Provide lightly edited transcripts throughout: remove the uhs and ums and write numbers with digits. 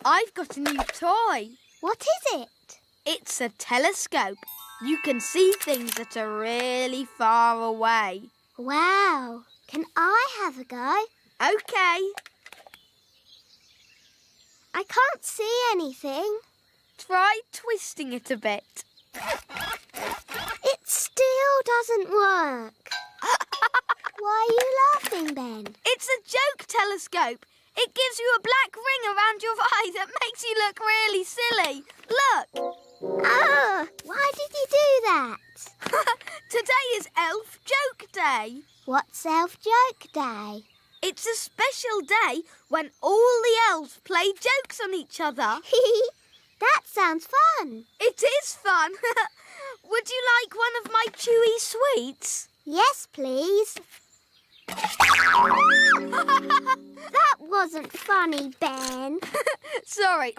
I've got a new toy. What is it? It's a telescope. You can see things that are really far away. Wow. Can I have a go? OK. I can't see anything. Try twisting it a bit. It still doesn't work. Why are you laughing, Ben? It's a joke telescope. It gives you a black ring around your eye that makes you look really silly. Look. Oh, why did you do that? Today is Elf Joke Day. What's Elf Joke Day? It's a special day when all the elves play jokes on each other. That sounds fun. It is fun. Would you like one of my chewy sweets? Yes, please. That wasn't funny, Ben. Sorry.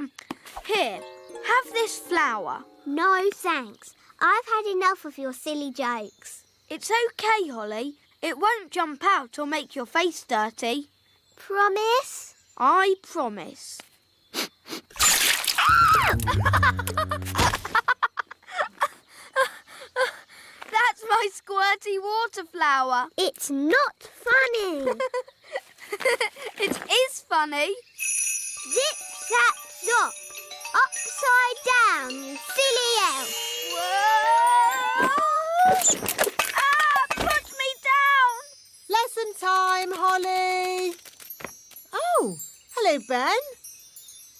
Here, have this flower. No, thanks. I've had enough of your silly jokes. It's OK, Holly. It won't jump out or make your face dirty. Promise? I promise. That's my squirty water flower. It's not funny. It is funny. Zip, zap, zop. Upside down, you silly elf. Whoa! Put me down! Lesson time, Holly. Oh, hello, Ben.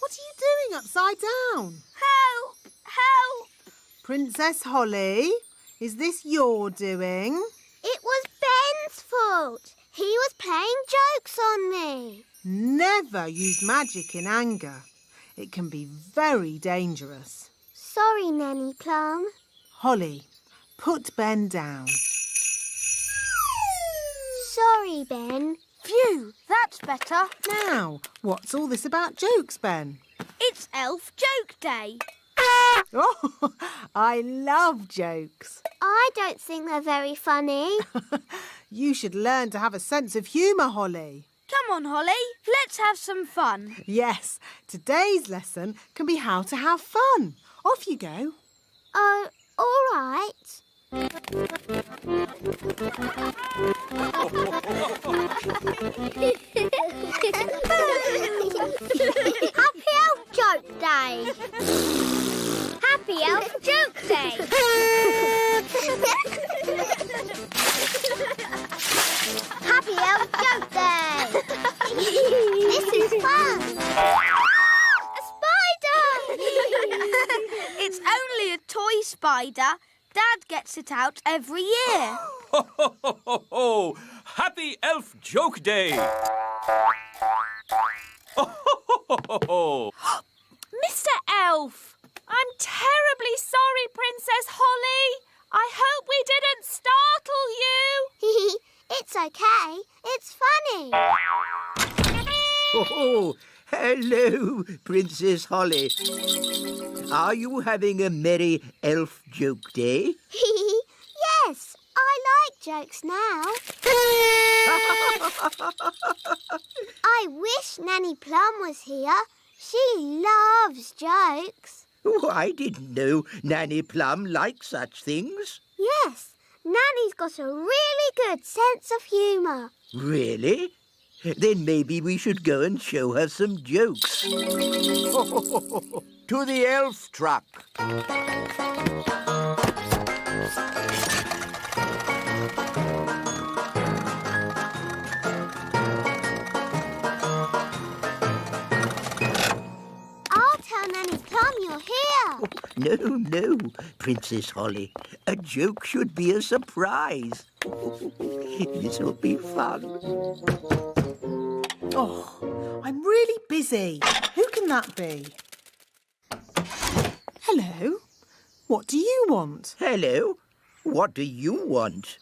What are you doing upside down? Help! Help! Princess Holly, is this your doing? It was Ben's fault. He was playing jokes on me. Never use magic in anger. It can be very dangerous. Sorry, Nanny Plum. Holly, put Ben down. Sorry, Ben. Phew, that's better. Now, what's all this about jokes, Ben? It's Elf Joke Day. Oh, I love jokes. I don't think they're very funny. You should learn to have a sense of humour, Holly. Come on, Holly. Let's have some fun. Yes, today's lesson can be how to have fun. Off you go. Oh, all right. Happy Elf Joke Day. Happy Elf Joke Day. Happy Elf Joke Day. This is fun. A spider. It's only a toy spider. Dad gets it out every year. Ho, ho, ho, ho, ho! Happy Elf Joke Day! Ho, ho, ho, ho, ho! Mr. Elf, I'm terribly sorry, Princess Holly. I hope we didn't startle you. It's okay. It's funny. Oh, hello, Princess Holly. Are you having a merry elf joke day? Yes, I like jokes now. I wish Nanny Plum was here. She loves jokes. Oh, I didn't know Nanny Plum liked such things. Yes, Nanny's got a really good sense of humour. Really? Then maybe we should go and show her some jokes. To the elf truck. I'll tell Nanny Plum you're here. No, no, Princess Holly. A joke should be a surprise. This'll be fun. Oh, I'm really busy. Who can that be? Hello. What do you want? Hello. What do you want?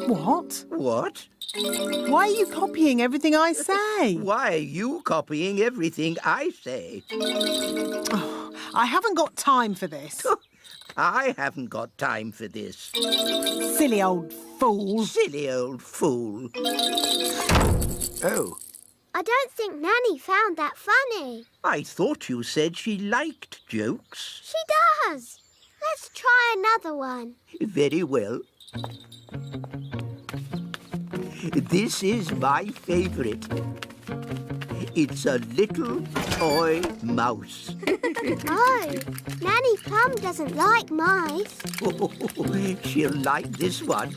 What? What? Why are you copying everything I say? Why are you copying everything I say? Oh, I haven't got time for this. I haven't got time for this. Silly old fool. Silly old fool. Oh, I don't think Nanny found that funny. I thought you said she liked jokes. She does. Let's try another one. Very well. This is my favourite. It's a little toy mouse. Oh, Nanny Plum doesn't like mice. She'll like this one.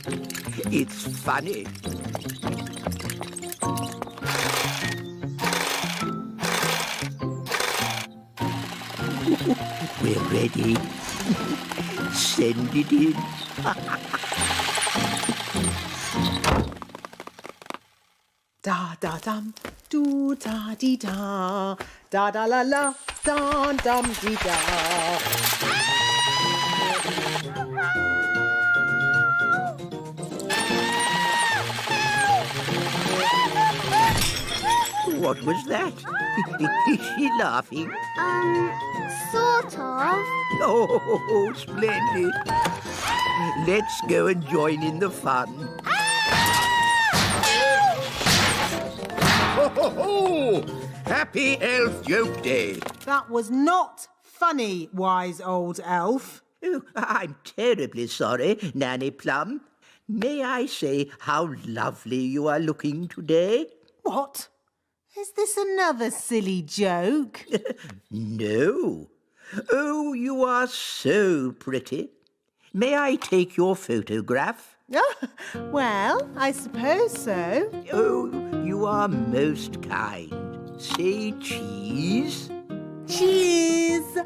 It's funny. We're ready. Send it in. Da da dum, do da dee da, da da la la, da dum dee da. What was that? Is she laughing? Sort of. Oh, splendid. Let's go and join in the fun. Ho, ho, ho! Happy Elf Joke Day. That was not funny, wise old elf. Oh, I'm terribly sorry, Nanny Plum. May I say how lovely you are looking today? What? Is this another silly joke? No. Oh, you are so pretty. May I take your photograph? Well, I suppose so. Oh, you are most kind. Say cheese. Cheese!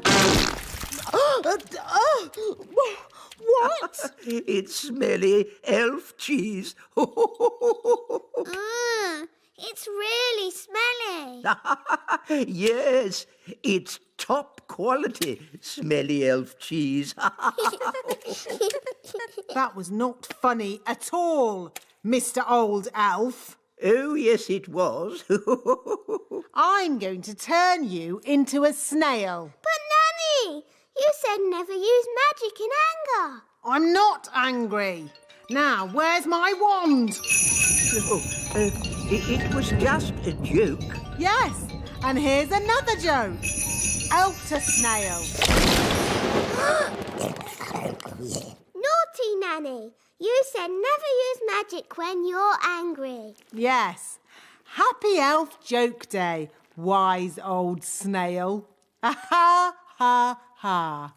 What? It's smelly elf cheese. It's really smelly. Yes, it's top quality smelly elf cheese. That was not funny at all, Mr. Old Elf. Oh, yes, it was. I'm going to turn you into a snail. But Nanny, you said never use magic in anger. I'm not angry. Now, where's my wand? It was just a joke. Yes, and here's another joke. Elf to snail. Naughty Nanny, you said never use magic when you're angry. Yes. Happy Elf Joke Day, wise old snail. Ha ha ha.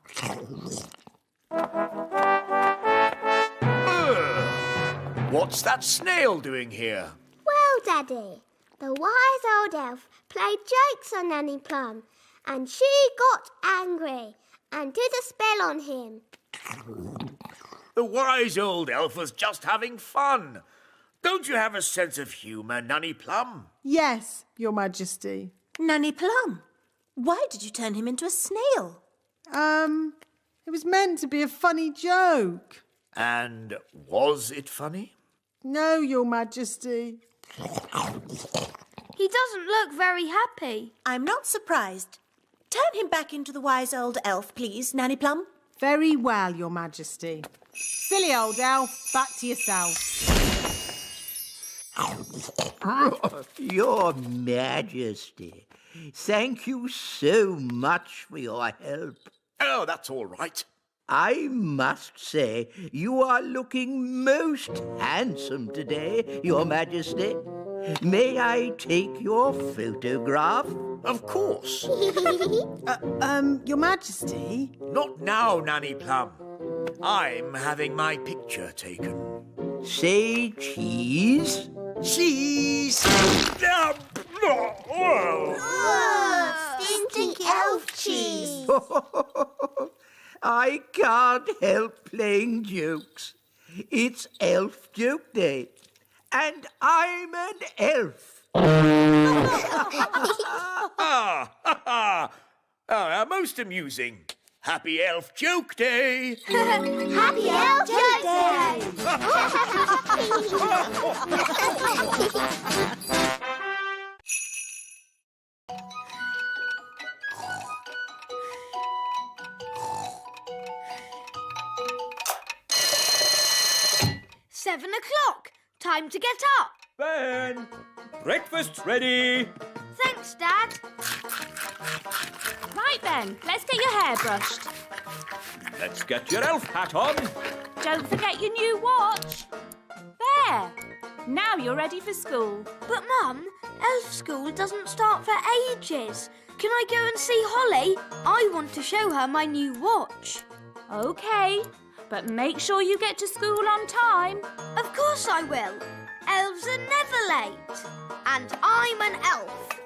What's that snail doing here? Well, Daddy, the wise old elf played jokes on Nanny Plum, and she got angry and did a spell on him. The wise old elf was just having fun. Don't you have a sense of humour, Nanny Plum? Yes, Your Majesty. Nanny Plum, why did you turn him into a snail? It was meant to be a funny joke. And was it funny? No, Your Majesty. He doesn't look very happy. I'm not surprised. Turn him back into the wise old elf, please, Nanny Plum. Very well, Your Majesty. Silly old elf, back to yourself. Your Majesty, thank you so much for your help. Oh, that's all right. I must say, you are looking most handsome today, Your Majesty. May I take your photograph? Of course. Your Majesty? Not now, Nanny Plum. I'm having my picture taken. Say cheese. Cheese! Stinky elf cheese. I can't help playing jokes. It's Elf Joke Day, and I'm an elf. Most amusing. Happy Elf Joke Day! Happy Elf Joke Day! 7 o'clock. Time to get up. Ben, breakfast's ready. Thanks, Dad. Right then, let's get your hair brushed. Let's get your elf hat on. Don't forget your new watch. There. Now you're ready for school. But, Mum, elf school doesn't start for ages. Can I go and see Holly? I want to show her my new watch. OK, but make sure you get to school on time. Of course I will. Elves are never late. And I'm an elf.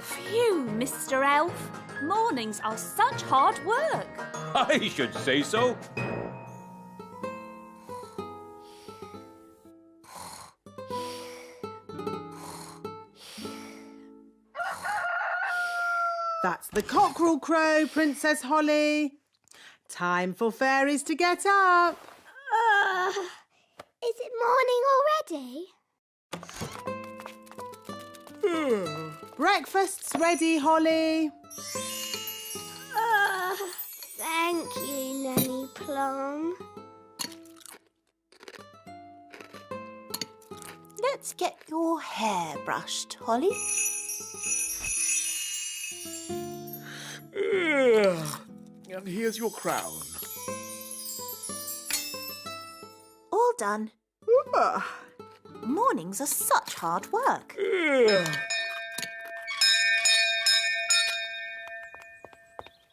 Phew, Mr. Elf. Mornings are such hard work. I should say so. That's the cockerel crow, Princess Holly. Time for fairies to get up. Is it morning already? Breakfast's ready, Holly. Thank you, Nanny Plum. Let's get your hair brushed, Holly. And here's your crown. All done. Mornings are such hard work.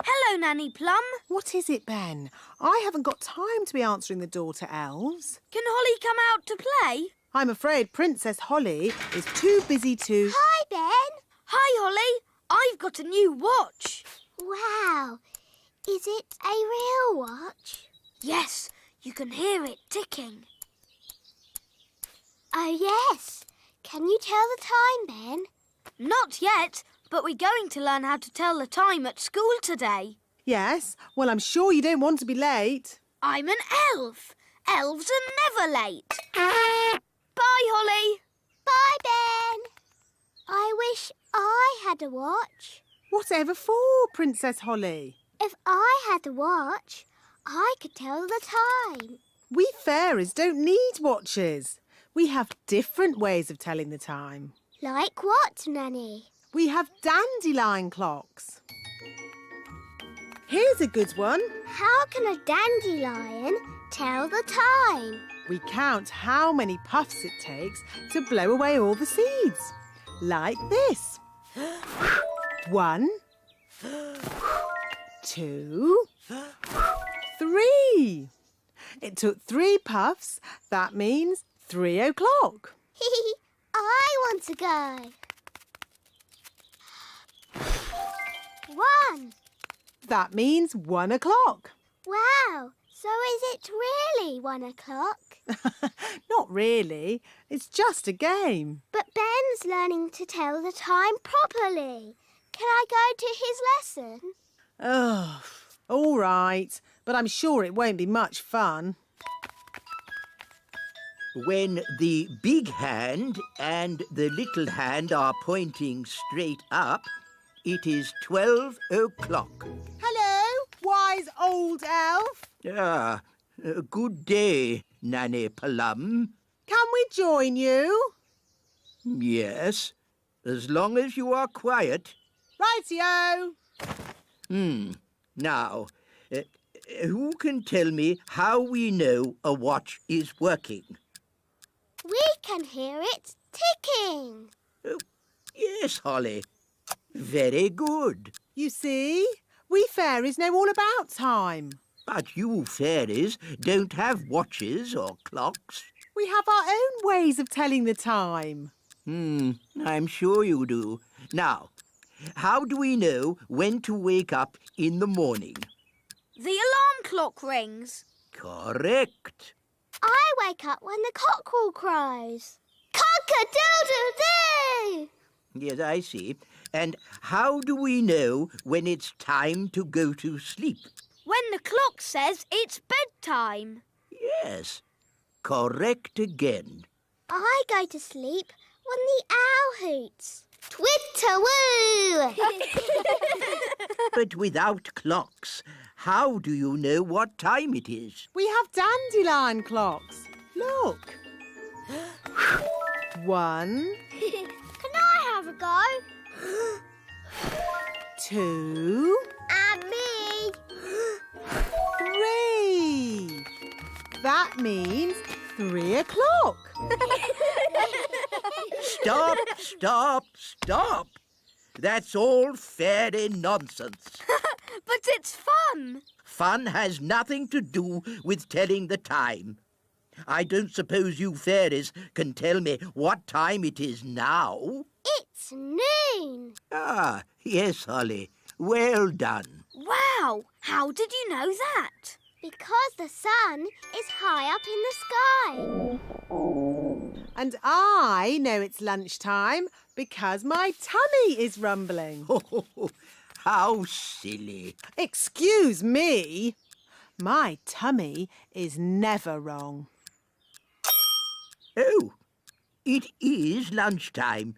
Hello, Nanny Plum. What is it, Ben? I haven't got time to be answering the door to elves. Can Holly come out to play? I'm afraid Princess Holly is too busy to... Hi, Ben. Hi, Holly. I've got a new watch. Wow. Is it a real watch? Yes, you can hear it ticking. Oh, yes. Can you tell the time, Ben? Not yet, but we're going to learn how to tell the time at school today. Yes? Well, I'm sure you don't want to be late. I'm an elf. Elves are never late. Bye, Holly. Bye, Ben. I wish I had a watch. Whatever for, Princess Holly? If I had a watch, I could tell the time. We fairies don't need watches. We have different ways of telling the time. Like what, Nanny? We have dandelion clocks. Here's a good one. How can a dandelion tell the time? We count how many puffs it takes to blow away all the seeds. Like this. 1, 2, 3. It took 3 puffs. That means 3 o'clock. I want to go. 1. That means 1 o'clock. Wow. So is it really 1 o'clock? Not really. It's just a game. But Ben's learning to tell the time properly. Can I go to his lesson? Oh, all right. But I'm sure it won't be much fun. When the big hand and the little hand are pointing straight up, it is 12 o'clock. Hello, wise old elf. Good day, Nanny Plum. Can we join you? Yes, as long as you are quiet. Rightio. Now, who can tell me how we know a watch is working? We can hear it ticking. Yes, Holly. Very good. You see, we fairies know all about time. But you fairies don't have watches or clocks. We have our own ways of telling the time. I'm sure you do. Now, how do we know when to wake up in the morning? The alarm clock rings. Correct. I wake up when the cockerel crows. Cock-a-doodle-doo! Yes, I see. And how do we know when it's time to go to sleep? When the clock says it's bedtime. Yes, correct again. I go to sleep when the owl hoots. Twitter-woo! But without clocks, how do you know what time it is? We have dandelion clocks. Look. 1, Can I have a go? 2, And me. 3. That means 3 o'clock. Stop, stop, stop. That's all fairy nonsense. But it's fun. Fun has nothing to do with telling the time. I don't suppose you fairies can tell me what time it is now. It's noon. Ah, yes, Holly. Well done. Wow, how did you know that? Because the sun is high up in the sky. And I know it's lunchtime because my tummy is rumbling. How silly. Excuse me. My tummy is never wrong. Oh, it is lunchtime.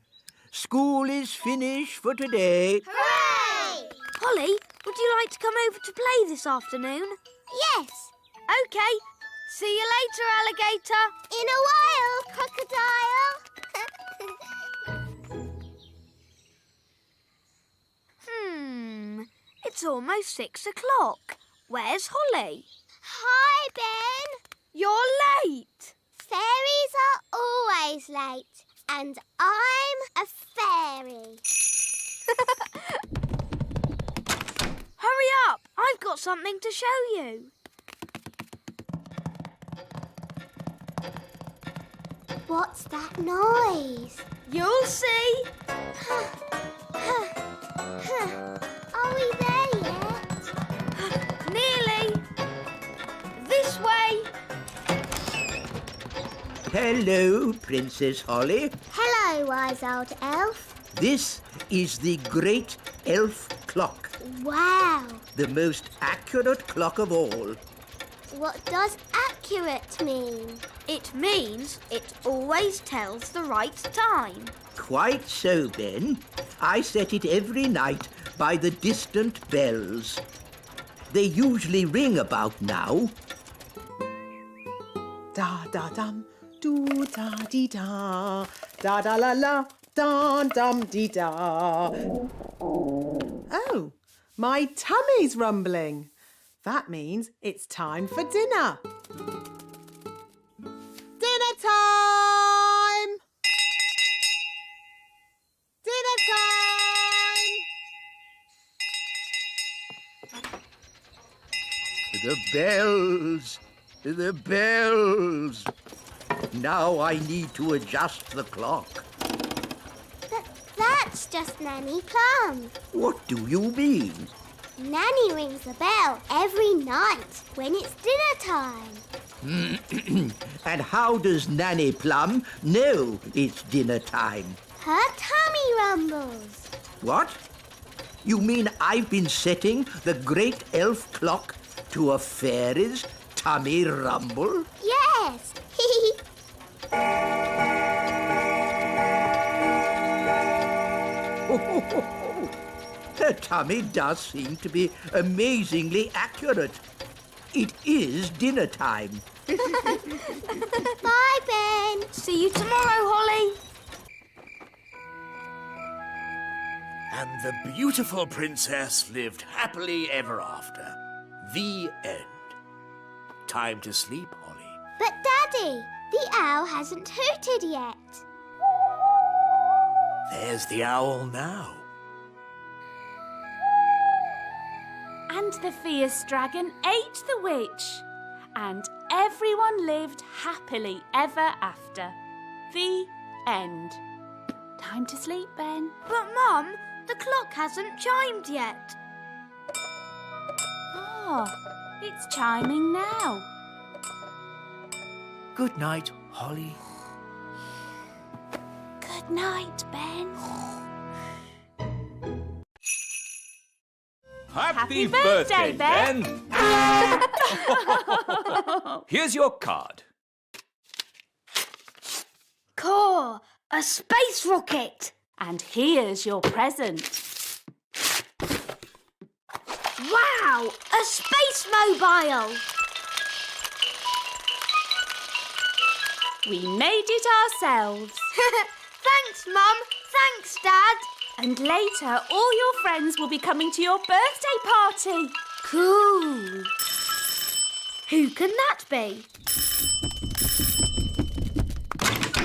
School is finished for today. Hooray! Holly, would you like to come over to play this afternoon? Yes. OK. See you later, alligator. In a while, crocodile. It's almost 6 o'clock. Where's Holly? Hi, Ben. You're late. Fairies are always late. And I'm a fairy. Hurry up. I've got something to show you. What's that noise? You'll see. Are we there yet? Nearly. This way. Hello, Princess Holly. Hello, wise old elf. This is the Great Elf Clock, Wow. the most accurate clock of all. What does accurate mean? It means it always tells the right time. Quite so, Ben. I set it every night by the distant bells. They usually ring about now. Da da dum, do da dee da, da da la la, da dum dee da. Oh, my tummy's rumbling. That means it's time for dinner. Dinner time! Dinner time! The bells! The bells! Now I need to adjust the clock. That's just Nanny Plum. What do you mean? Nanny rings the bell every night when it's dinner time. And how does Nanny Plum know it's dinner time? Her tummy rumbles. What? You mean I've been setting the Great Elf Clock to a fairy's tummy rumble? Yes. Her tummy does seem to be amazingly accurate. It is dinner time. Bye, Ben. See you tomorrow, Holly. And the beautiful princess lived happily ever after. The end. Time to sleep, Holly. But, Daddy, the owl hasn't hooted yet. There's the owl now. And the fierce dragon ate the witch. And everyone lived happily ever after. The end. Time to sleep, Ben. But, Mum, the clock hasn't chimed yet. Oh, it's chiming now. Good night, Holly. Good night, Ben. Happy birthday, Ben. Here's your card. Core, a space rocket. And here's your present. Wow, a space mobile. We made it ourselves. Thanks, Mum. Thanks, Dad. And later, all your friends will be coming to your birthday party. Cool. Who can that be?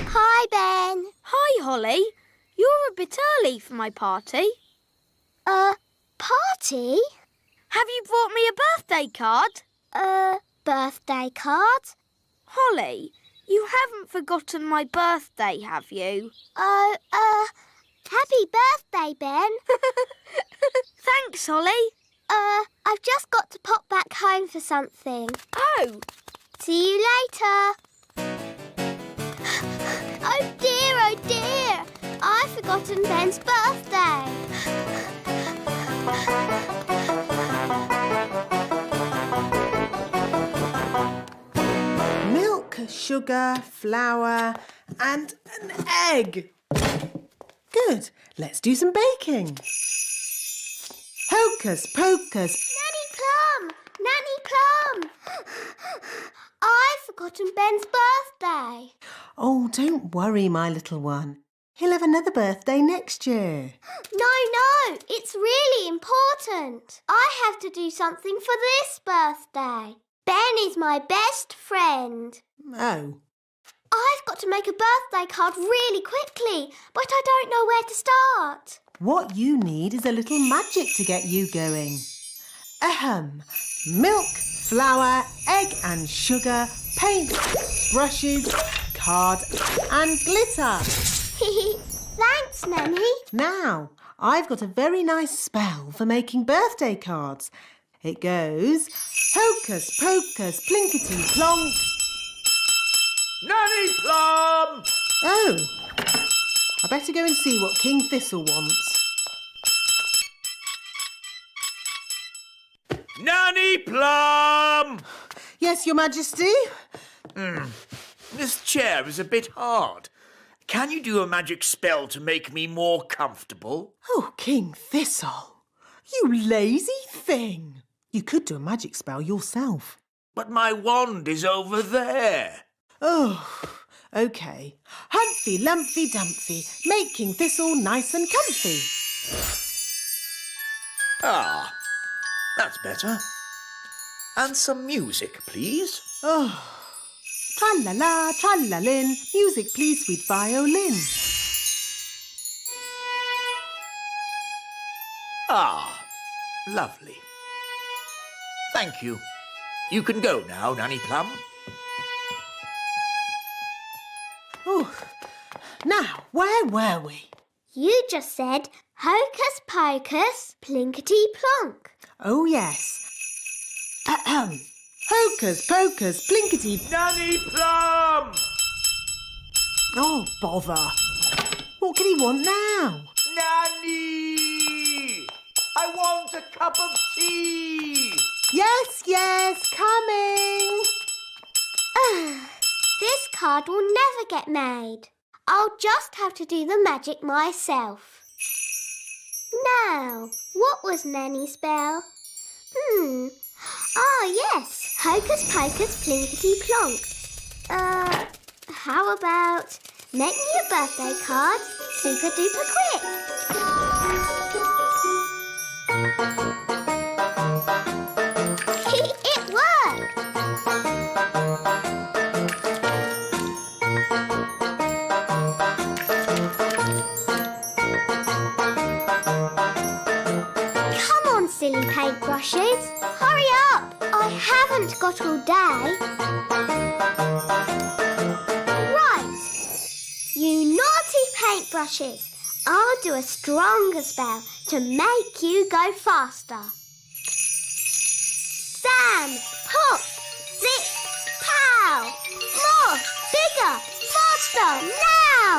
Hi, Ben. Hi, Holly. You're a bit early for my party. Party? Have you brought me a birthday card? Birthday card? Holly, you haven't forgotten my birthday, have you? Oh, happy birthday, Ben. Thanks, Holly. I've just got to pop back home for something. Oh. See you later. Oh dear, I've forgotten Ben's birthday. Milk, sugar, flour and an egg. Good. Let's do some baking. Hocus pocus. Nanny Plum! I've forgotten Ben's birthday. Oh, don't worry, my little one. He'll have another birthday next year. No, it's really important. I have to do something for this birthday. Ben is my best friend. Oh. I've got to make a birthday card really quickly, but I don't know where to start. What you need is a little magic to get you going. Ahem. Milk, flour, egg and sugar, paint, brushes, card and glitter. Thanks, Nanny. Now, I've got a very nice spell for making birthday cards. It goes hocus pocus plinkety plonk. Nanny Plum! Oh, I better go and see what King Thistle wants. Nanny Plum! Yes, Your Majesty? This chair is a bit hard. Can you do a magic spell to make me more comfortable? Oh, King Thistle, you lazy thing. You could do a magic spell yourself. But my wand is over there. Oh, OK. Humphy, Lumphy, Dumphy, make King Thistle nice and comfy. Ah, that's better. And some music, please. Oh, tra-la-la, tra-la-lin, music please, sweet violin. Ah, lovely. Thank you. You can go now, Nanny Plum. Oh, now, where were we? You just said hocus pocus plinkety plonk. Oh, yes. Ahem. Hocus pocus plinkety... Nanny Plum! Oh, bother. What can he want now? Nanny! I want a cup of tea! Yes, coming. This card will never get made. I'll just have to do the magic myself. Now, what was Nanny's spell? Ah, yes. Hocus pocus plinkety plonk. How about make me a birthday card super duper quick? It worked! Come on, silly paintbrushes. Hurry up! I haven't got all day. Right. You naughty paintbrushes. I'll do a stronger spell to make you go faster. Sam, pop, zip, pow! More, bigger, faster, now!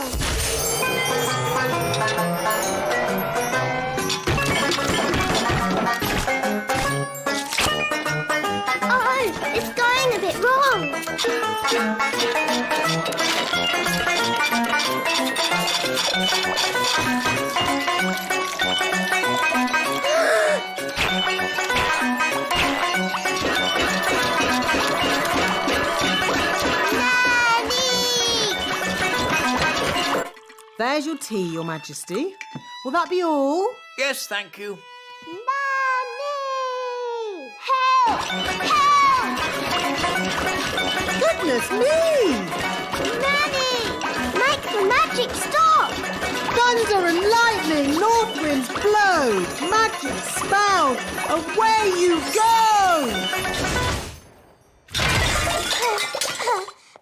Oh, it's going a bit wrong. Nanny! There's your tea, Your Majesty. Will that be all? Yes, thank you. Nanny! Help! Help! Goodness me! Nanny! Make the magic stop! Thunder and lightning, north winds blow, magic spell, away you go!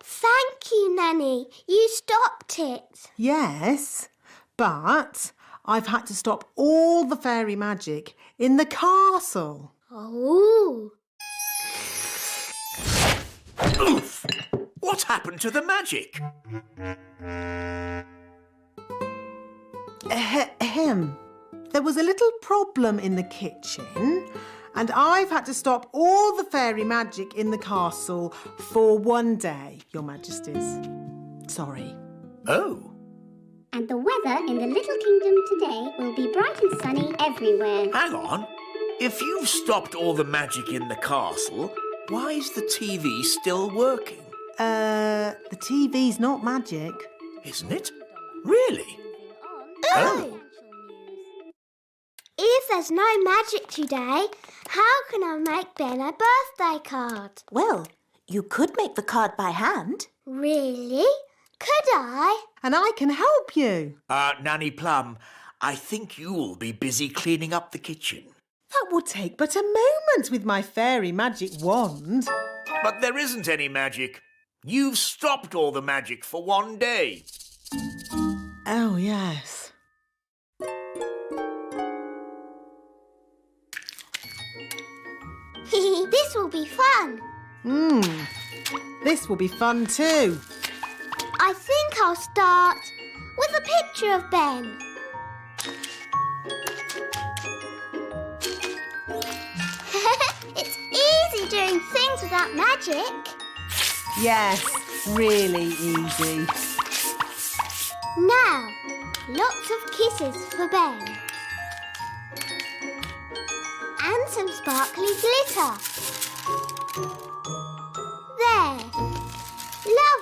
Thank you, Nanny. You stopped it. Yes, but I've had to stop all the fairy magic in the castle. Oh. Oof! What happened to the magic? Ahem. There was a little problem in the kitchen, and I've had to stop all the fairy magic in the castle for one day, Your Majesties. Sorry. Oh. And the weather in the little kingdom today will be bright and sunny everywhere. Hang on. If you've stopped all the magic in the castle, why is the TV still working? The TV's not magic. Isn't it? Really? Oh. If there's no magic today, how can I make Ben a birthday card? Well, you could make the card by hand. Really? Could I? And I can help you. Nanny Plum, I think you'll be busy cleaning up the kitchen. That will take but a moment with my fairy magic wand. But there isn't any magic. You've stopped all the magic for one day. Oh, yes. This will be fun. This will be fun too. I think I'll start with a picture of Ben. It's easy doing things without magic. Yes, really easy. Now, lots of kisses for Ben. And some sparkly glitter. There.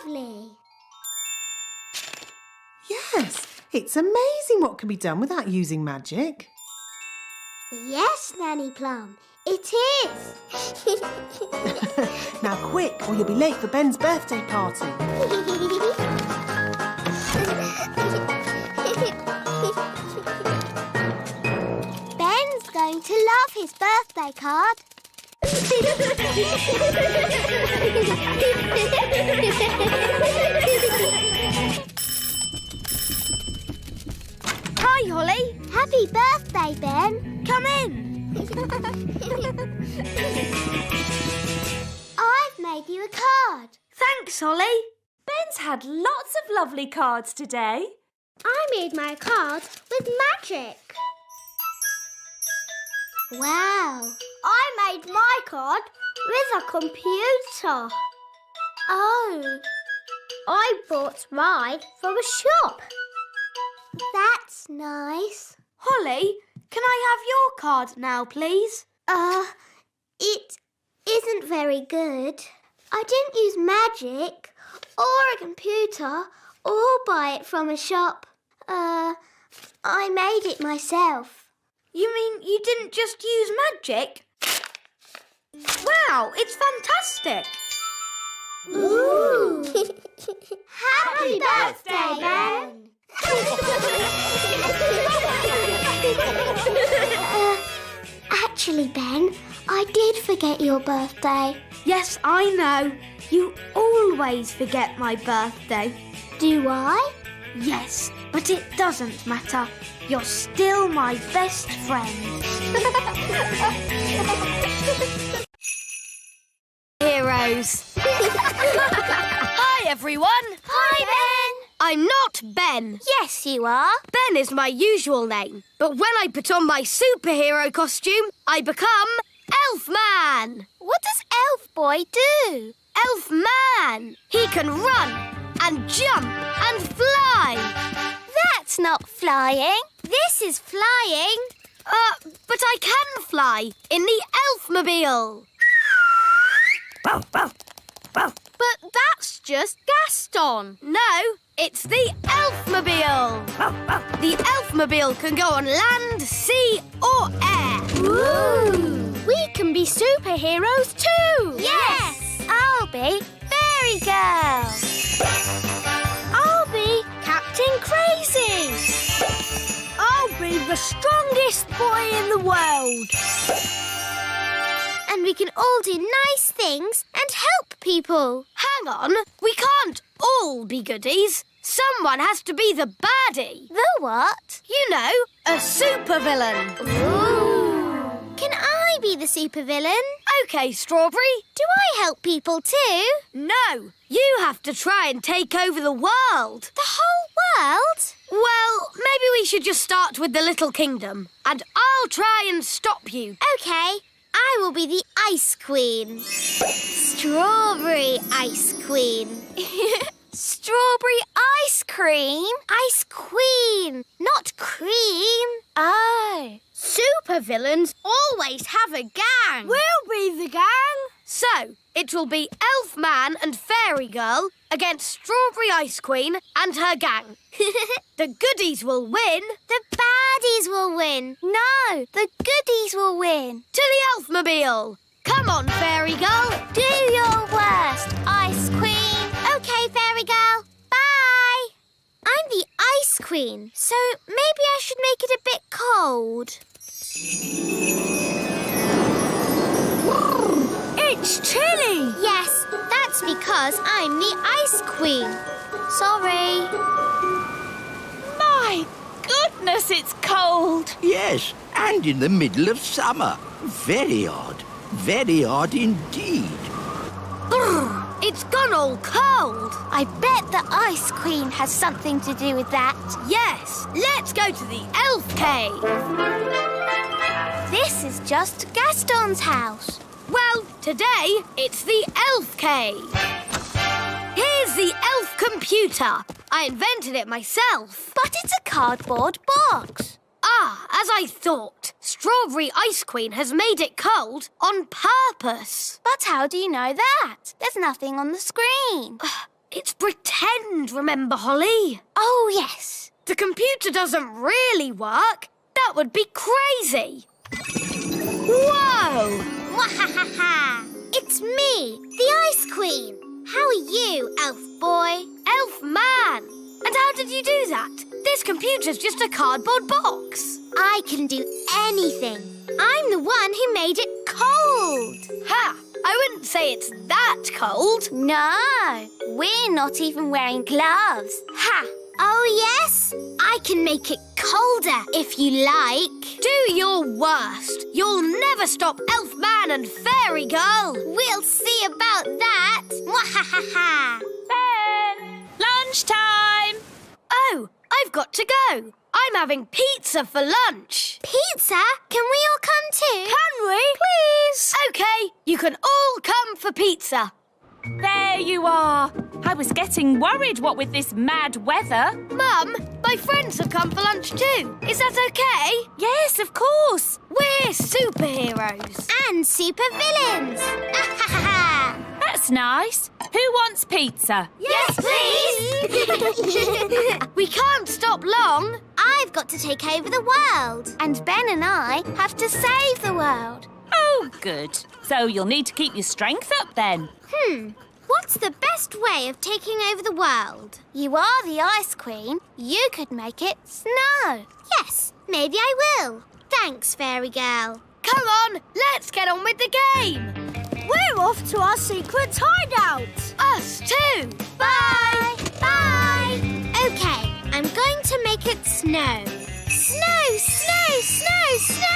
Lovely. Yes, it's amazing what can be done without using magic. Yes, Nanny Plum, it is. Now quick, or you'll be late for Ben's birthday party. Ben's going to love his birthday card. Hi, Holly. Happy birthday, Ben. Come in. I've made you a card. Thanks, Holly. Ben's had lots of lovely cards today. I made my card with magic. Wow. I made my card with a computer. Oh. I bought mine from a shop. That's nice. Holly, can I have your card now, please? It isn't very good. I didn't use magic or a computer or buy it from a shop. I made it myself. You mean you didn't just use magic? Wow, it's fantastic. Ooh. Happy birthday, Ben. Actually, Ben, I did forget your birthday. Yes, I know. You always forget my birthday. Do I? Yes, but it doesn't matter. You're still my best friend. Heroes. Hi, everyone. Hi, Ben. I'm not Ben. Yes, you are. Ben is my usual name. But when I put on my superhero costume, I become Elfman. What does Elf Boy do? Elfman. He can run and jump and fly. That's not flying. This is flying. But I can fly in the Elfmobile. But that's just Gaston. No, It's the Elfmobile! The Elfmobile can go on land, sea or air. Ooh! We can be superheroes too! Yes! I'll be Fairy Girl. I'll be Captain Crazy. I'll be the strongest boy in the world. And we can all do nice things and help people. Hang on, we can't all be goodies. Someone has to be the baddie. The what? You know, a supervillain. Ooh! Can I be the supervillain? OK, Strawberry. Do I help people too? No, you have to try and take over the world. The whole world? Well, maybe we should just start with the Little Kingdom. And I'll try and stop you. OK. I will be the Ice Queen. Strawberry Ice Queen. Strawberry ice cream? Ice Queen, not cream. Oh. Supervillains always have a gang. We'll be the gang. So, it will be Elfman and Fairy Girl against Strawberry Ice Queen and her gang. The goodies will win. The baddies will win. No, the goodies will win. To the Elfmobile. Come on, Fairy Girl. Do your worst, Ice Queen. OK, Fairy Girl. Bye. I'm the Ice Queen, so maybe I should make it a bit cold. It's chilly. Yes, that's because I'm the Ice Queen. Sorry. My goodness, it's cold. Yes, and in the middle of summer. Very odd. Very odd indeed. It's gone all cold. I bet the Ice Queen has something to do with that. Yes, let's go to the Elf Cave. This is just Gaston's house. Well, today it's the Elf Cave. Here's the elf computer. I invented it myself. But it's a cardboard box. Ah, as I thought. Strawberry Ice Queen has made it cold on purpose. But how do you know that? There's nothing on the screen. It's pretend, remember, Holly? Oh, yes. The computer doesn't really work. That would be crazy. Whoa! Mwahaha! It's me, the Ice Queen. How are you, Elf Boy? Elf Man! And how did you do that? This computer's just a cardboard box. I can do anything. I'm the one who made it cold. Ha! I wouldn't say it's that cold. No, we're not even wearing gloves. Ha! Oh, yes? I can make it colder if you like. Do your worst. You'll never stop Elfman and Fairy Girl. We'll see about that. Mwahaha! Ben! Lunchtime! Oh, I've got to go. I'm having pizza for lunch. Pizza? Can we all come too? Can we? Please. OK, you can all come for pizza. There you are. I was getting worried, what with this mad weather. Mum, my friends have come for lunch too. Is that OK? Yes, of course. We're superheroes. And supervillains. That's nice. Who wants pizza? Yes, please. We can't stop long. I've got to take over the world. And Ben and I have to save the world. Oh, good. So you'll need to keep your strength up then. What's the best way of taking over the world? You are the Ice Queen. You could make it snow. Yes, maybe I will. Thanks, Fairy Girl. Come on, let's get on with the game. We're off to our secret hideout. Us too. Bye. Bye. OK, I'm going to make it snow. Snow, snow, snow, snow.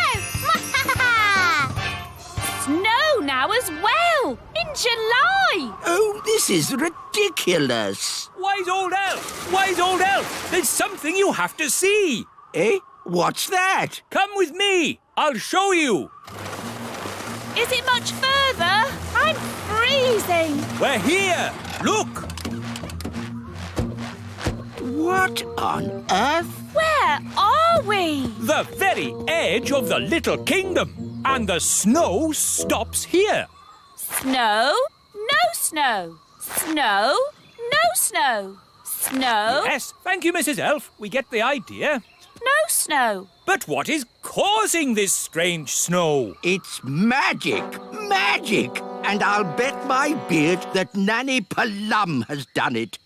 Snow now as well, in July. Oh, this is ridiculous. Wise old elf! Wise old elf! There's something you have to see. Eh? What's that? Come with me. I'll show you. Is it much further? I'm freezing. We're here. Look. What on earth? Where are we? The very edge of the Little Kingdom. And the snow stops here. Snow? No snow. Snow? No snow. Snow? Yes, thank you, Mrs. Elf. We get the idea. No snow. But what is causing this strange snow? It's magic. Magic. And I'll bet my beard that Nanny Plum has done it.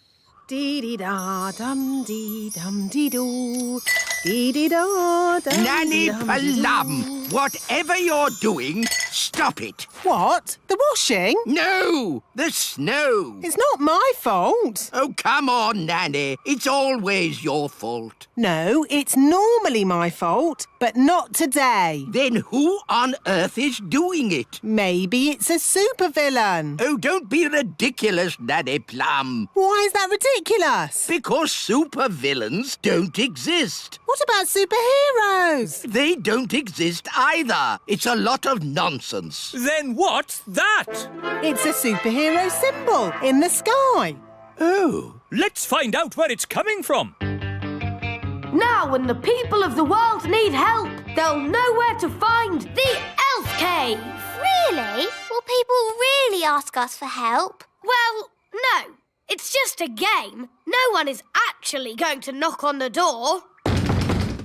Dee-dee-da-dum-dee-dum-dee-doo. Dee-dee-da-dum. Nanny Plum, whatever you're doing, stop it. What? The washing? No, the snow. It's not my fault. Oh, come on, Nanny. It's always your fault. No, it's normally my fault, but not today. Then who on earth is doing it? Maybe it's a supervillain. Oh, don't be ridiculous, Nanny Plum. Why is that ridiculous? Because supervillains don't exist. What about superheroes? They don't exist either. It's a lot of nonsense. Then what's that? It's a superhero symbol in the sky. Oh. Let's find out where it's coming from. Now when the people of the world need help, they'll know where to find the Elf Cave. Really? Will people really ask us for help? Well, no. It's just a game. No one is actually going to knock on the door.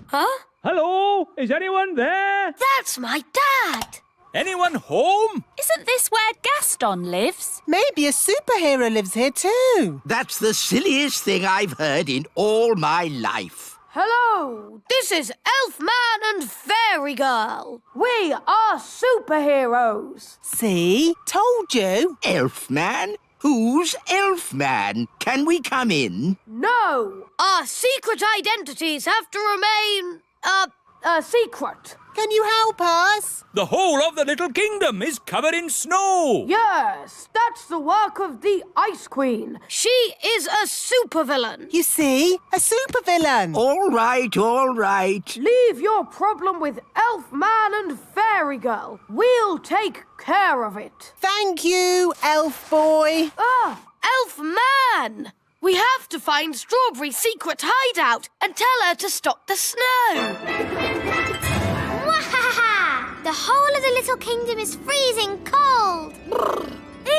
Huh? Hello? Is anyone there? That's my dad. Anyone home? Isn't this where Gaston lives? Maybe a superhero lives here too. That's the silliest thing I've heard in all my life. Hello, this is Elfman and Fairy Girl. We are superheroes. See? Told you. Elfman? Who's Elfman? Can we come in? No, our secret identities have to remain, secret. Can you help us? The whole of the Little Kingdom is covered in snow. Yes, that's the work of the Ice Queen. She is a supervillain. You see? A supervillain. All right, all right. Leave your problem with Elfman and Fairy Girl. We'll take care of it. Thank you, Elf Boy. Elfman! We have to find Strawberry's secret hideout and tell her to stop the snow. The whole of the Little Kingdom is freezing cold.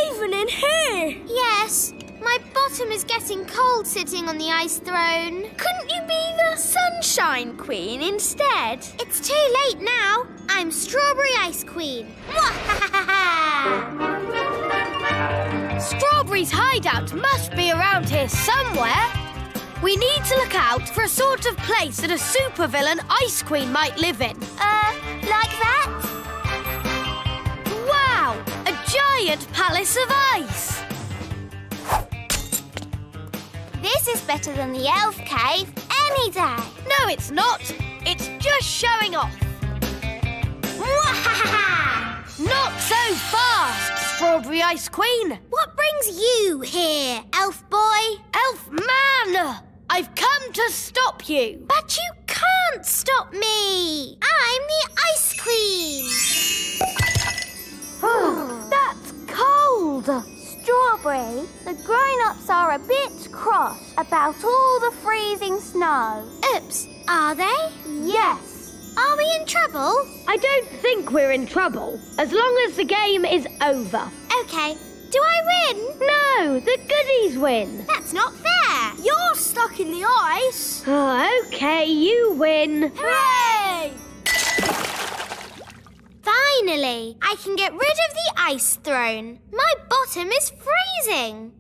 Even in here? Yes, my bottom is getting cold sitting on the ice throne. Couldn't you be the Sunshine Queen instead? It's too late now. I'm Strawberry Ice Queen. Strawberry's hideout must be around here somewhere. We need to look out for a sort of place that a supervillain Ice Queen might live in. Like that? Wow! A giant palace of ice! This is better than the Elf Cave any day. No, it's not. It's just showing off. Not so fast, Strawberry Ice Queen. What brings you here, Elf Boy? Elfman! I've come to stop you. But you can't stop me. I'm the Ice Queen. That's cold. Strawberry, the grown-ups are a bit cross about all the freezing snow. Oops, are they? Yes. Are we in trouble? I don't think we're in trouble, as long as the game is over. Okay, do I win? No, the goodies win. That's not fair. You're stuck in the ice. Okay, you win. Hooray! Finally, I can get rid of the ice throne. My bottom is freezing.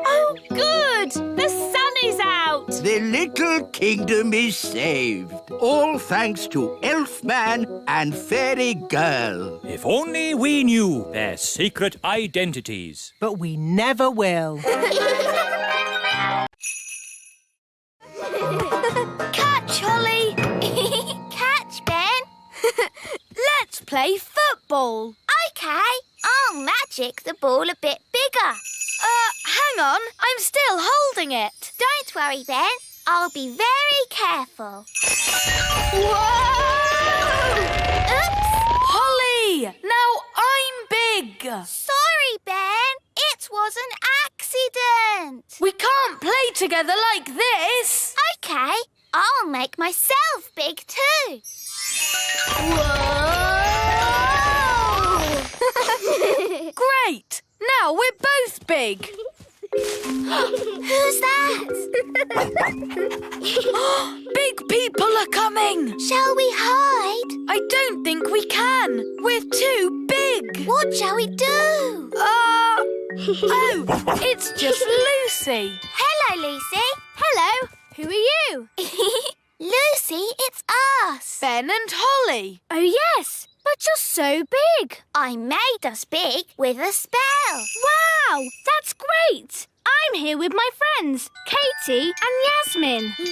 Oh, good! The sun is out! The Little Kingdom is saved. All thanks to Elfman and Fairy Girl. If only we knew their secret identities. But we never will. Catch, Holly. Catch, Ben. Let's play football. Okay, I'll magic the ball a bit bigger. Hang on. I'm still holding it. Don't worry, Ben. I'll be very careful. Whoa! Oops! Holly, now I'm big. Sorry, Ben. It was an accident. We can't play together like this. Okay, I'll make myself big too. Whoa! big. Who's that? Big people are coming. Shall we hide? I don't think we can. We're too big. What shall we do? Oh, it's just Lucy. Hello, Lucy. Hello. Who are you? Lucy, it's us. Ben and Holly. Oh, yes. But you're so big. I made us big with a spell. Wow, that's great. I'm here with my friends, Katie and Yasmin. Do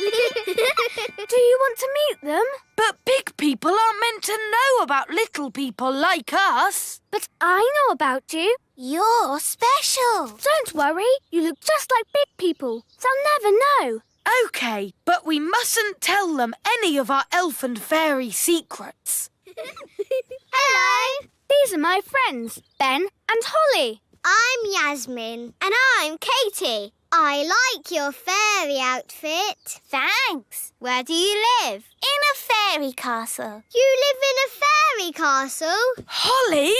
you want to meet them? But big people aren't meant to know about little people like us. But I know about you. You're special. Don't worry, you look just like big people. They'll never know. OK, but we mustn't tell them any of our elf and fairy secrets. Hello. These are my friends, Ben and Holly. I'm Yasmin. And I'm Katie. I like your fairy outfit. Thanks. Where do you live? In a fairy castle. You live in a fairy castle? Holly?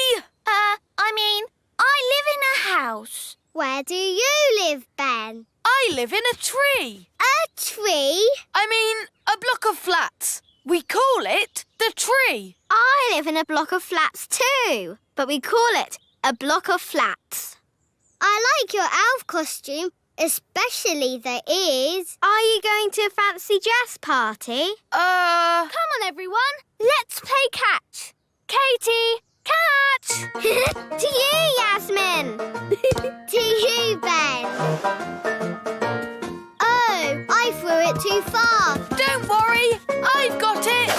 I live in a house. Where do you live, Ben? I live in a tree. A tree? I mean, a block of flats. We call it the tree. I live in a block of flats too, but we call it a block of flats. I like your elf costume, especially the ears. Are you going to a fancy dress party? Come on, everyone. Let's play catch. Katie, catch! To you, Yasmin. To you, Ben. Oh, I threw it too far. Don't worry, I've got it.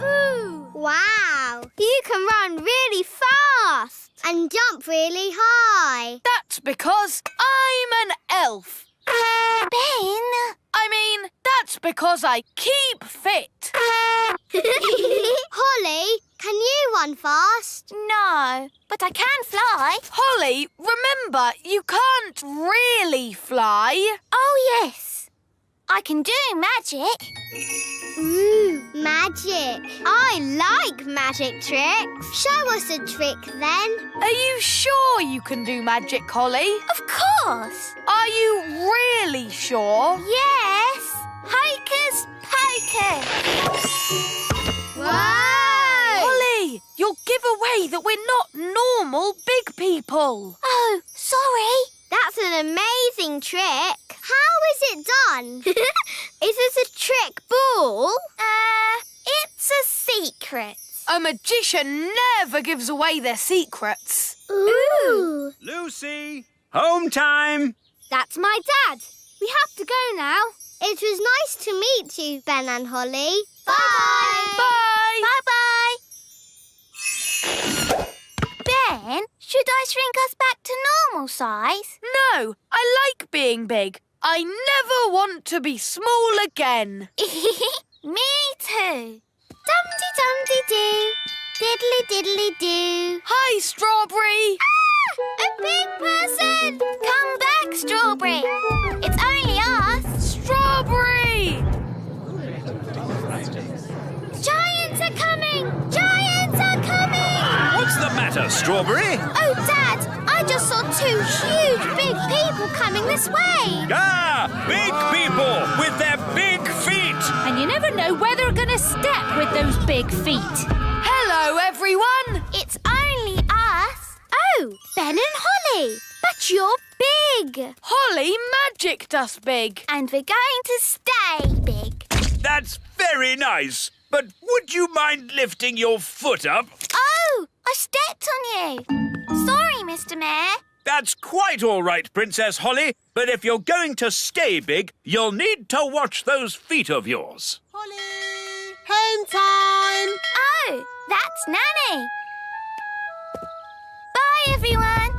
Ooh. Wow, you can run really fast and jump really high. That's because I'm an elf. Ben! That's because I keep fit. Holly, can you run fast? No, but I can fly. Holly, remember, you can't really fly. Oh, yes. I can do magic. Ooh, magic. I like magic tricks. Show us a trick, then. Are you sure you can do magic, Holly? Of course. Are you really sure? Yes. Hocus pocus. Whoa! Holly, you'll give away that we're not normal big people. Oh, sorry. That's an amazing trick. How is it done? Is it a trick ball? It's a secret. A magician never gives away their secrets. Ooh. Lucy, home time. That's my dad. We have to go now. It was nice to meet you, Ben and Holly. Bye. Bye. Bye-bye. Ben, should I shrink us back to normal size? No, I like being big. I never want to be small again. Me too. Dum-de-dum-de-doo. Diddly-diddly-doo. Hi, Strawberry. A big person! Come back, Strawberry. It's only us. Strawberry! Giants are coming! Giants are coming! What's the matter, Strawberry? Oh, Dad, I just saw two huge big people coming this way. Ah, big people with their big feet. And you never know where they're going to step with those big feet. Hello, everyone. It's only us. Oh, Ben and Holly. But you're big. Holly magicked us big. And we're going to stay big. That's very nice. But would you mind lifting your foot up? Oh, I stepped on you. Sorry, Mr. Mayor. That's quite all right, Princess Holly. But if you're going to stay big, you'll need to watch those feet of yours. Holly! Home time! Oh, that's Nanny. Bye, everyone.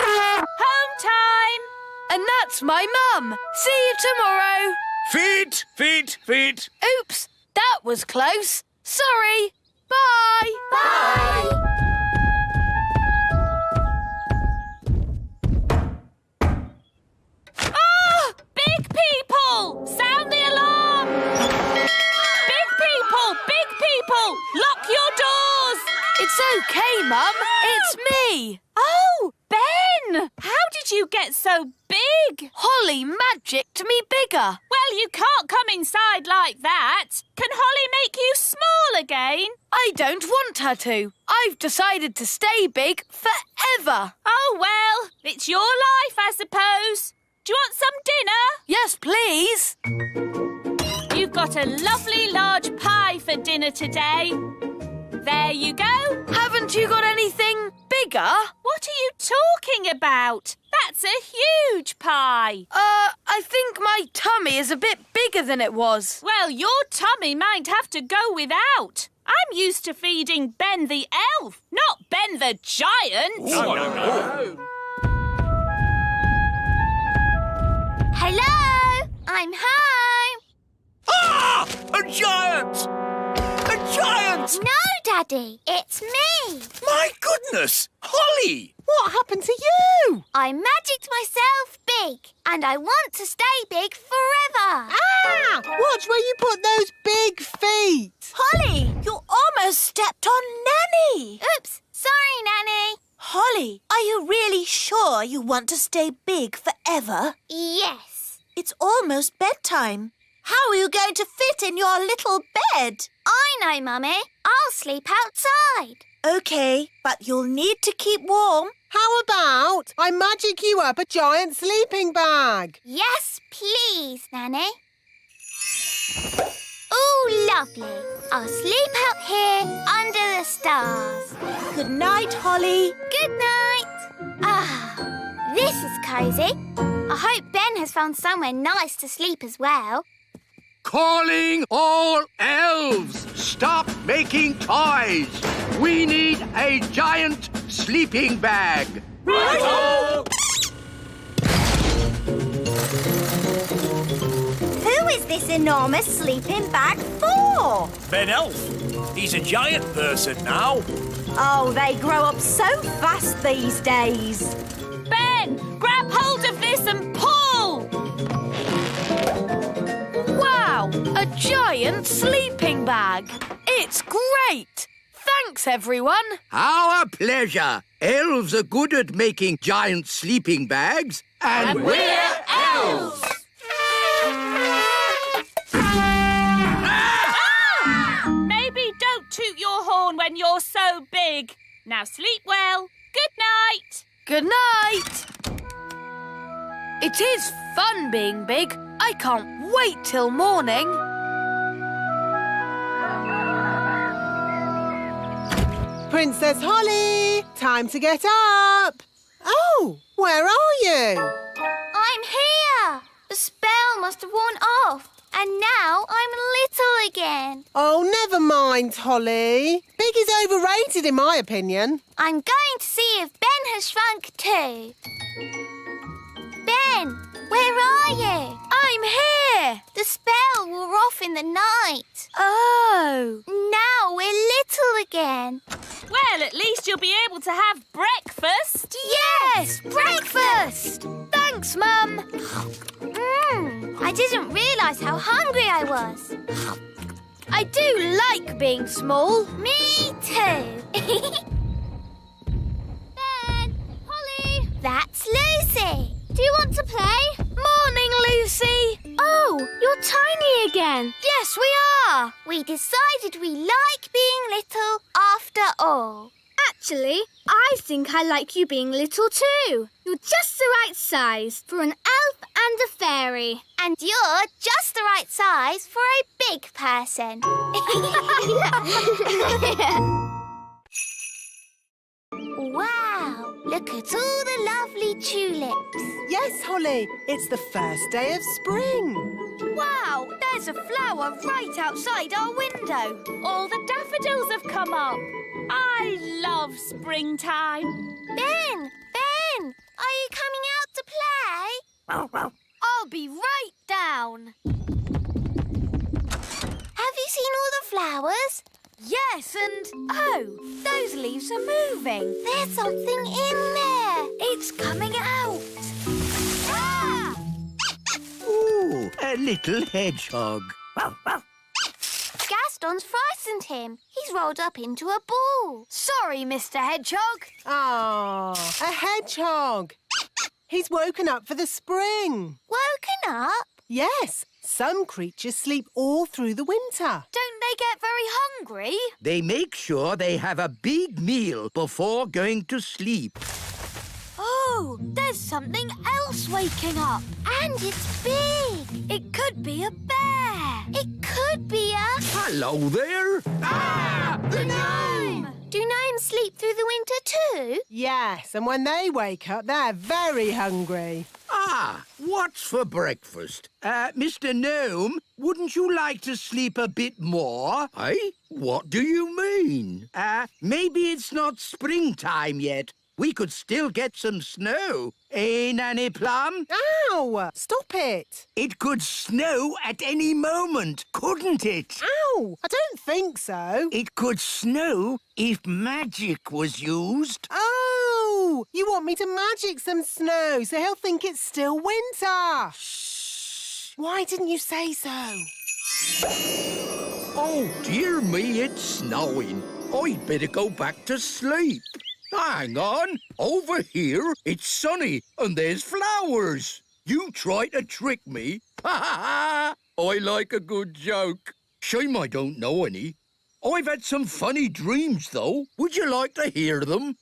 Home time. And that's my mum. See you tomorrow. Feet, feet, feet. Oops, that was close. Sorry. Bye. Bye. Oh! Big people! Sound the alarm! Big people! Big people! Lock your doors! It's OK, Mum. It's me. Oh, Ben! How did you get so big? Holly magicked me bigger. Well, you can't come inside like that. Can Holly make you small again? I don't want her to. I've decided to stay big forever. Oh, well, it's your life, I suppose. Do you want some dinner? Yes, please. You've got a lovely large pie for dinner today. There you go. Haven't you got anything bigger? What are you talking about? That's a huge pie. I think my tummy is a bit bigger than it was. Well, your tummy might have to go without. I'm used to feeding Ben the elf, not Ben the giant. No. Hello, I'm home. Ah! A giant! A giant! No, Daddy, it's me. My goodness! Holly! What happened to you? I magicked myself big, and I want to stay big forever. Ah! Watch where you put those big feet. Holly, you almost stepped on Nanny. Oops, sorry, Nanny. Holly, are you really sure you want to stay big forever? Yes. It's almost bedtime. How are you going to fit in your little bed? I know, Mummy. I'll sleep outside. OK, but you'll need to keep warm. How about I magic you up a giant sleeping bag? Yes, please, Nanny. Ooh, lovely. I'll sleep out here under the stars. Good night, Holly. Good night. Ah, this is cosy. I hope Ben has found somewhere nice to sleep as well. Calling all elves! Stop making toys! We need a giant sleeping bag. Who is this enormous sleeping bag for? Ben Elf. He's a giant person now. Oh, they grow up so fast these days. Ben, grab hold of this and pull! Wow, a giant sleeping bag. It's great. Thanks, everyone. Our pleasure. Elves are good at making giant sleeping bags. And we're elves! Maybe don't toot your horn when you're so big. Now sleep well. Good night. Good night. It is fun being big. I can't wait till morning. Princess Holly, time to get up. Oh, where are you? I'm here. The spell must have worn off, and now I'm little again. Oh, never mind, Holly. Big is overrated in my opinion. I'm going to see if Ben has shrunk too. Ben, where are you? I'm here. The spell wore off in the night. Oh. Now we're little again. Well, at least you'll be able to have breakfast. Yes, breakfast. Thanks, Mum. I didn't realise how hungry I was. I do like being small. Me too. Ben, Holly, that's Lucy. Do you want to play? Morning, Lucy. Oh, you're tiny again. Yes, we are. We decided we like being little after all. Actually, I think I like you being little too. You're just the right size for an elf and a fairy. And you're just the right size for a big person. Wow, look at all the lovely tulips. Yes, Holly, it's the first day of spring. Wow, there's a flower right outside our window. All the daffodils have come up. I love springtime. Ben, are you coming out to play? I'll be right down. Have you seen all the flowers? Yes, and oh, those leaves are moving. There's something in there. It's coming out. Ah! Ooh, a little hedgehog. Gas Gaston's frightened him. He's rolled up into a ball. Sorry, Mr. Hedgehog. Ah, a hedgehog. He's woken up for the spring. Woken up? Yes, some creatures sleep all through the winter. Don't they get very hungry? They make sure they have a big meal before going to sleep. Oh, there's something else waking up. And it's big. It could be a bear. It could be a... Hello there. Ah! The gnome! Do gnomes sleep through the winter too? Yes, and when they wake up, they're very hungry. Ah, what's for breakfast? Mr. Gnome, wouldn't you like to sleep a bit more? Eh? What do you mean? Maybe it's not springtime yet. We could still get some snow. Eh, Nanny Plum? Ow! Stop it. It could snow at any moment, couldn't it? Ow! I don't think so. It could snow if magic was used. Oh! You want me to magic some snow so he'll think it's still winter. Shh. Why didn't you say so? Oh, dear me, it's snowing. I'd better go back to sleep. Hang on. Over here, it's sunny and there's flowers. You try to trick me? Ha ha ha! I like a good joke. Shame I don't know any. I've had some funny dreams, though. Would you like to hear them?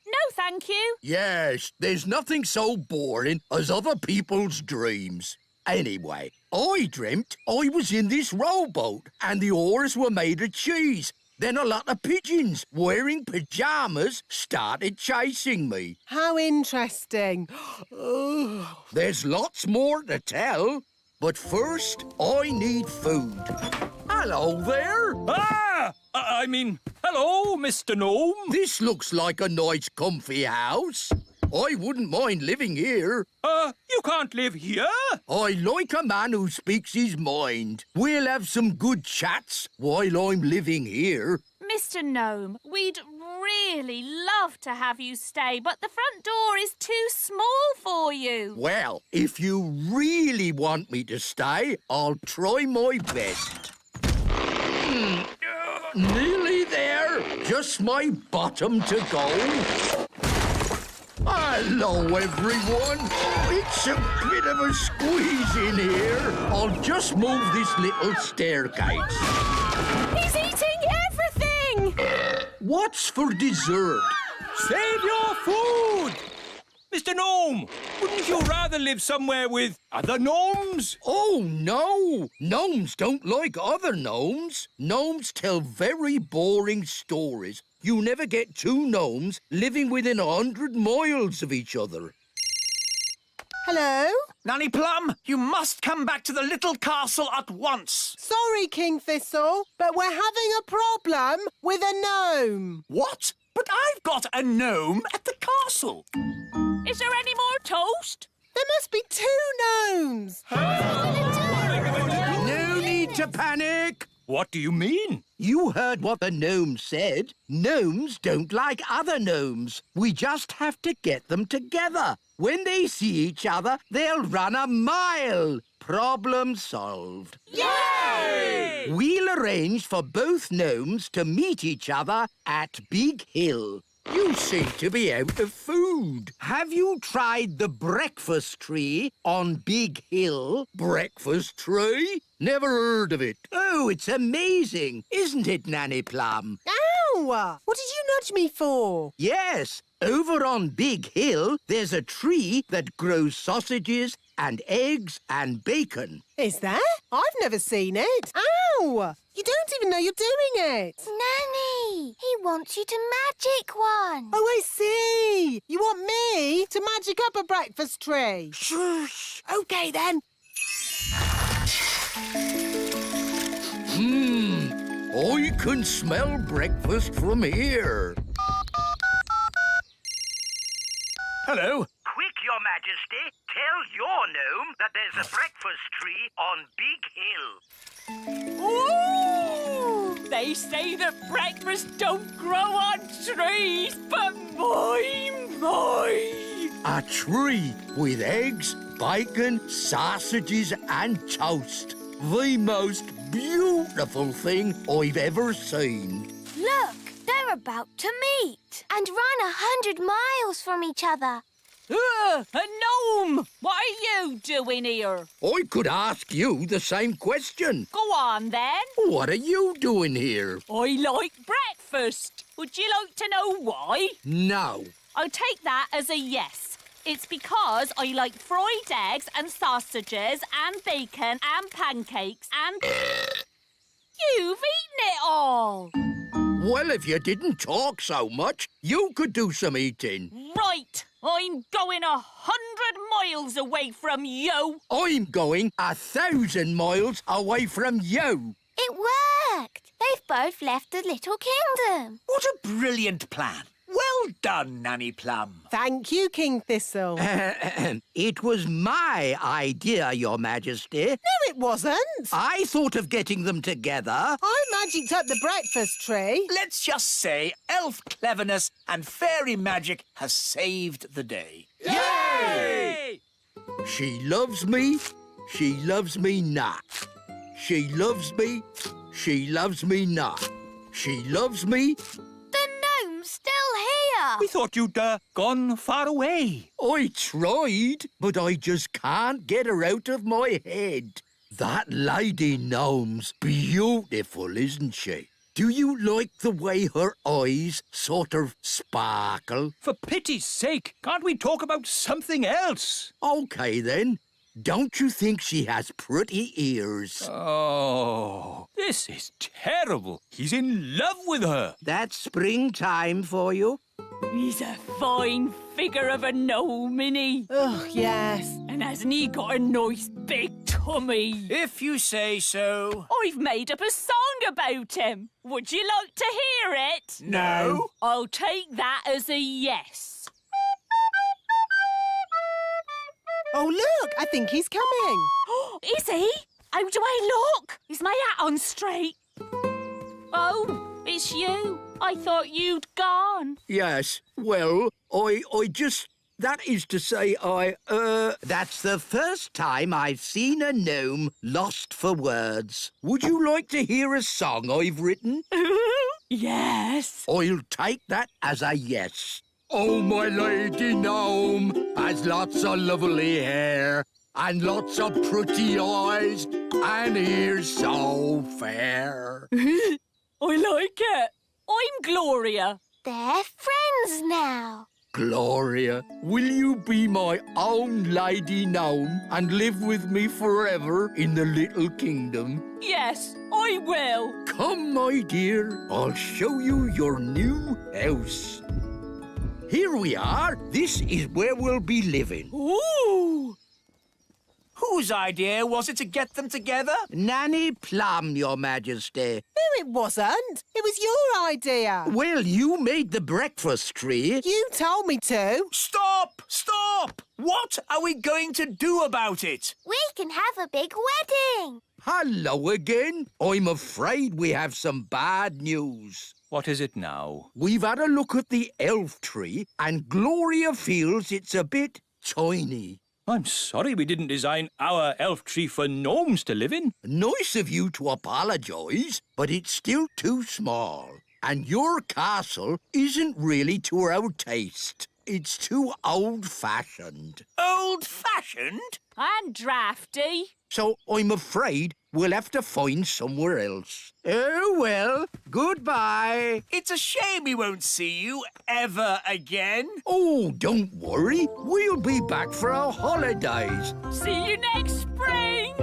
No, thank you. Yes, there's nothing so boring as other people's dreams. Anyway, I dreamt I was in this rowboat and the oars were made of cheese. Then a lot of pigeons wearing pyjamas started chasing me. How interesting. There's lots more to tell, but first I need food. Hello there. Hello, Mr. Gnome. This looks like a nice comfy house. I wouldn't mind living here. You can't live here. I like a man who speaks his mind. We'll have some good chats while I'm living here. Mr. Gnome, we'd really love to have you stay, but the front door is too small for you. Well, if you really want me to stay, I'll try my best. Nearly there. Just my bottom to go. Hello, everyone. It's a bit of a squeeze in here. I'll just move this little staircase. He's eating everything! What's for dessert? Save your food! Mr. Gnome, wouldn't you rather live somewhere with other gnomes? Oh, no. Gnomes don't like other gnomes. Gnomes tell very boring stories. You never get two gnomes living within 100 miles of each other. Hello? Nanny Plum, you must come back to the little castle at once. Sorry, King Thistle, but we're having a problem with a gnome. What? But I've got a gnome at the castle. Is there any more toast? There must be two gnomes. No need to panic. What do you mean? You heard what the gnome said. Gnomes don't like other gnomes. We just have to get them together. When they see each other, they'll run a mile. Problem solved. Yay! We'll arrange for both gnomes to meet each other at Big Hill. You seem to be out of food. Have you tried the breakfast tree on Big Hill? Breakfast tree? Never heard of it. Oh, it's amazing, isn't it, Nanny Plum? Ow! What did you nudge me for? Yes, over on Big Hill, there's a tree that grows sausages and eggs and bacon. Is there? I've never seen it. Ow! You don't even know you're doing it. Nanny, he wants you to magic one. Oh, I see. You want me to magic up a breakfast tree? Shush. OK, then. I can smell breakfast from here. Hello. Quick, Your Majesty. Tell your gnome that there's a breakfast tree on Big Hill. Ooh! They say that breakfast don't grow on trees, but my! A tree with eggs, bacon, sausages and toast. The most beautiful thing I've ever seen. Look, they're about to meet and run 100 miles from each other. A gnome! What are you doing here? I could ask you the same question. Go on, then. What are you doing here? I like breakfast. Would you like to know why? No. I'll take that as a yes. It's because I like fried eggs and sausages and bacon and pancakes and... You've eaten it all! Well, if you didn't talk so much, you could do some eating. Right! I'm going 100 miles away from you! I'm going 1,000 miles away from you. It worked. They've both left the little kingdom. What a brilliant plan. Well done, Nanny Plum. Thank you, King Thistle. It was my idea, Your Majesty. No, it wasn't. I thought of getting them together. I magicked up the breakfast tree. Let's just say elf cleverness and fairy magic has saved the day. Yay! She loves me. She loves me not. She loves me. She loves me not. She loves me. The gnome's still here. We thought you'd gone far away. I tried, but I just can't get her out of my head. That lady gnome's beautiful, isn't she? Do you like the way her eyes sort of sparkle? For pity's sake, can't we talk about something else? OK, then. Don't you think she has pretty ears? Oh, this is terrible. He's in love with her. That's springtime for you. He's a fine figure of a gnome, isn't he? Oh, yes. And hasn't he got a nice big tummy? If you say so. I've made up a song about him. Would you like to hear it? No. I'll take that as a yes. Oh, look, I think he's coming. Is he? How do I look? Is my hat on straight? Oh, it's you. I thought you'd gone. Yes, well, I just... That is to say, That's the first time I've seen a gnome lost for words. Would you like to hear a song I've written? Yes. I'll take that as a yes. Oh, my lady gnome has lots of lovely hair and lots of pretty eyes and ears so fair. I like it. I'm Gloria. They're friends now. Gloria, will you be my own lady gnome and live with me forever in the little kingdom? Yes, I will. Come, my dear, I'll show you your new house. Here we are. This is where we'll be living. Ooh! Whose idea was it to get them together? Nanny Plum, Your Majesty. No, it wasn't. It was your idea. Well, you made the breakfast tree. You told me to. Stop! Stop! What are we going to do about it? We can have a big wedding. Hello again. I'm afraid we have some bad news. What is it now? We've had a look at the elf tree, and Gloria feels it's a bit tiny. I'm sorry we didn't design our elf tree for gnomes to live in. Nice of you to apologise, but it's still too small. And your castle isn't really to our taste. It's too old-fashioned. Old-fashioned? And drafty. So I'm afraid we'll have to find somewhere else. Oh, well, goodbye. It's a shame we won't see you ever again. Oh, don't worry. We'll be back for our holidays. See you next spring.